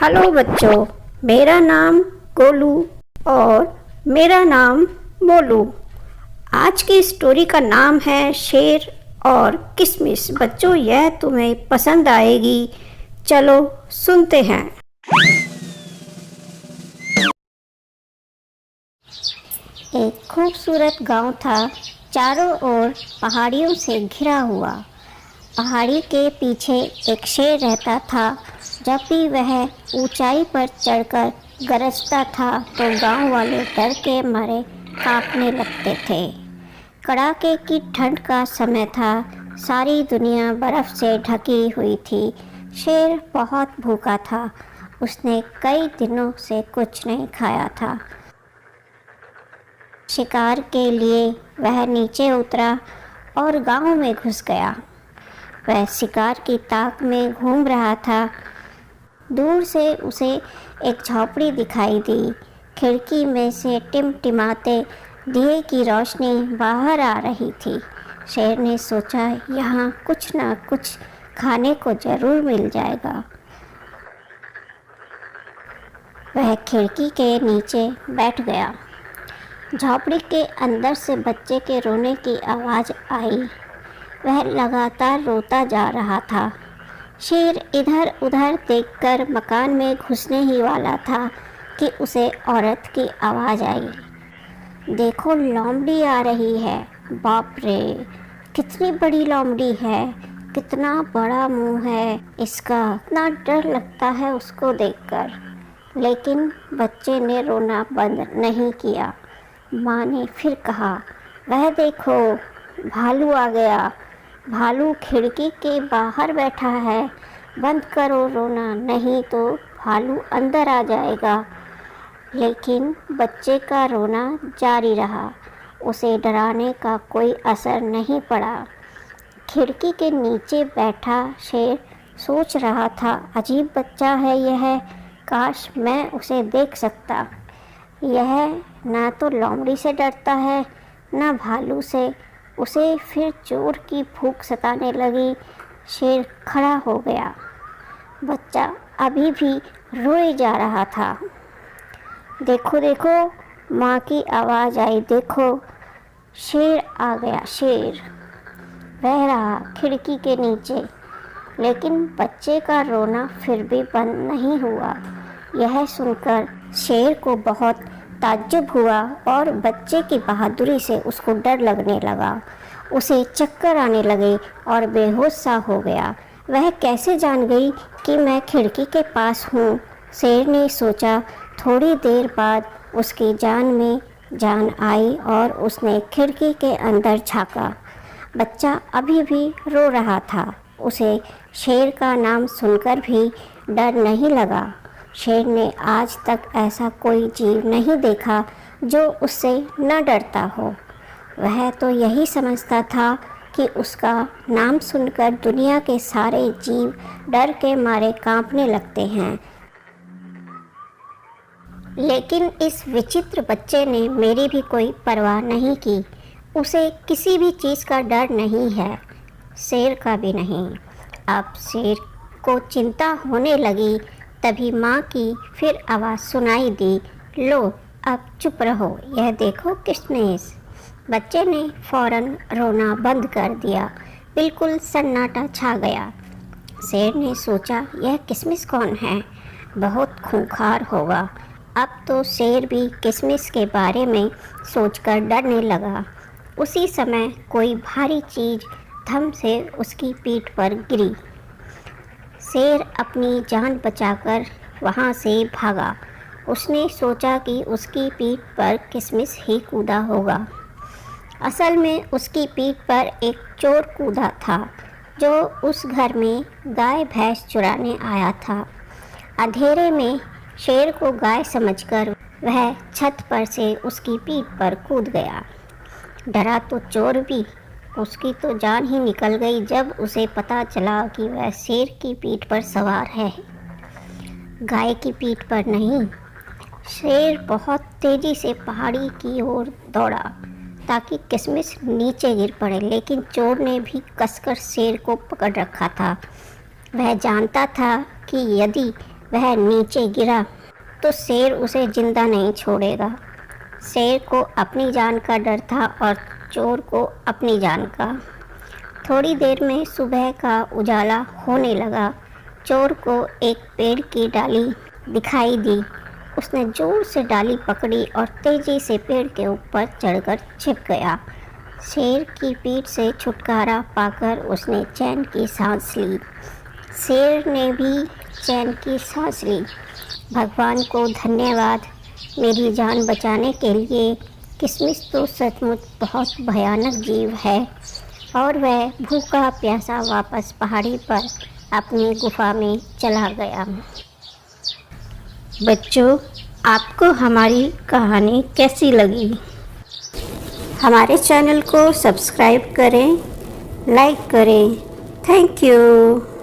Hello बच्चों, मेरा नाम गोलू और मेरा नाम मोलू। आज की स्टोरी का नाम है शेर और किशमिश। बच्चों, यह तुम्हें पसंद आएगी। चलो सुनते हैं। एक खूबसूरत गांव था, चारों ओर पहाड़ियों से घिरा हुआ। पहाड़ी के पीछे एक शेर रहता था। जब भी वह ऊंचाई पर चढ़कर गरजता था तो गांव वाले डर के मारे कांपने लगते थे। कड़ाके की ठंड का समय था, सारी दुनिया बर्फ से ढकी हुई थी। शेर बहुत भूखा था, उसने कई दिनों से कुछ नहीं खाया था। शिकार के लिए वह नीचे उतरा और गांव में घुस गया। वह शिकार की ताक में घूम रहा था। दूर से उसे एक झोपड़ी दिखाई दी। खिड़की में से टिमटिमाते दिए की रोशनी बाहर आ रही थी। शेर ने सोचा, यहाँ कुछ ना कुछ खाने को जरूर मिल जाएगा। वह खिड़की के नीचे बैठ गया। झोपड़ी के अंदर से बच्चे के रोने की आवाज़ आई। वह लगातार रोता जा रहा था। शेर इधर उधर देखकर मकान में घुसने ही वाला था कि उसे औरत की आवाज़ आई। देखो, लोमड़ी आ रही है। बाप रे, कितनी बड़ी लोमड़ी है, कितना बड़ा मुंह है इसका। इतना डर लगता है उसको देखकर। लेकिन बच्चे ने रोना बंद नहीं किया। माँ ने फिर कहा, वह देखो, भालू आ गया। भालू खिड़की के बाहर बैठा है। बंद करो रोना, नहीं तो भालू अंदर आ जाएगा। लेकिन बच्चे का रोना जारी रहा। उसे डराने का कोई असर नहीं पड़ा। खिड़की के नीचे बैठा शेर सोच रहा था, अजीब बच्चा है यह, काश मैं उसे देख सकता। यह ना तो लोमड़ी से डरता है, ना भालू से। उसे फिर जोर की भूख सताने लगी। शेर खड़ा हो गया। बच्चा अभी भी रोए जा रहा था। देखो देखो, माँ की आवाज़ आई, देखो शेर आ गया। शेर बह रहा खिड़की के नीचे। लेकिन बच्चे का रोना फिर भी बंद नहीं हुआ। यह सुनकर शेर को बहुत ताज्जुब हुआ और बच्चे की बहादुरी से उसको डर लगने लगा। उसे चक्कर आने लगे और बेहोश सा हो गया। वह कैसे जान गई कि मैं खिड़की के पास हूँ? शेर ने सोचा। थोड़ी देर बाद उसकी जान में जान आई और उसने खिड़की के अंदर झांका। बच्चा अभी भी रो रहा था। उसे शेर का नाम सुनकर भी डर नहीं लगा। शेर ने आज तक ऐसा कोई जीव नहीं देखा जो उससे न डरता हो। वह तो यही समझता था कि उसका नाम सुनकर दुनिया के सारे जीव डर के मारे कांपने लगते हैं। लेकिन इस विचित्र बच्चे ने मेरी भी कोई परवाह नहीं की। उसे किसी भी चीज़ का डर नहीं है, शेर का भी नहीं। अब शेर को चिंता होने लगी। तभी माँ की फिर आवाज़ सुनाई दी, लो अब चुप रहो, यह देखो किशमिश। बच्चे ने फौरन रोना बंद कर दिया। बिल्कुल सन्नाटा छा गया। शेर ने सोचा, यह किशमिश कौन है? बहुत खूंखार होगा। अब तो शेर भी किशमिश के बारे में सोचकर डरने लगा। उसी समय कोई भारी चीज़ धम से उसकी पीठ पर गिरी। शेर अपनी जान बचाकर वहाँ से भागा। उसने सोचा कि उसकी पीठ पर किशमिश ही कूदा होगा। असल में उसकी पीठ पर एक चोर कूदा था जो उस घर में गाय भैंस चुराने आया था। अंधेरे में शेर को गाय समझकर वह छत पर से उसकी पीठ पर कूद गया। डरा तो चोर भी, उसकी तो जान ही निकल गई जब उसे पता चला कि वह शेर की पीठ पर सवार है, गाय की पीठ पर नहीं। शेर बहुत तेज़ी से पहाड़ी की ओर दौड़ा ताकि किशमिश नीचे गिर पड़े, लेकिन चोर ने भी कसकर शेर को पकड़ रखा था। वह जानता था कि यदि वह नीचे गिरा तो शेर उसे जिंदा नहीं छोड़ेगा। शेर को अपनी जान का डर था और चोर को अपनी जान का। थोड़ी देर में सुबह का उजाला होने लगा। चोर को एक पेड़ की डाली दिखाई दी। उसने जोर से डाली पकड़ी और तेजी से पेड़ के ऊपर चढ़कर छिप गया। शेर की पीठ से छुटकारा पाकर उसने चैन की सांस ली। शेर ने भी चैन की सांस ली। भगवान को धन्यवाद मेरी जान बचाने के लिए। किशमिश तो सचमुच बहुत भयानक जीव है। और वह भूखा प्यासा वापस पहाड़ी पर अपनी गुफा में चला गया। बच्चों, आपको हमारी कहानी कैसी लगी? हमारे चैनल को सब्सक्राइब करें, लाइक करें। Thank you.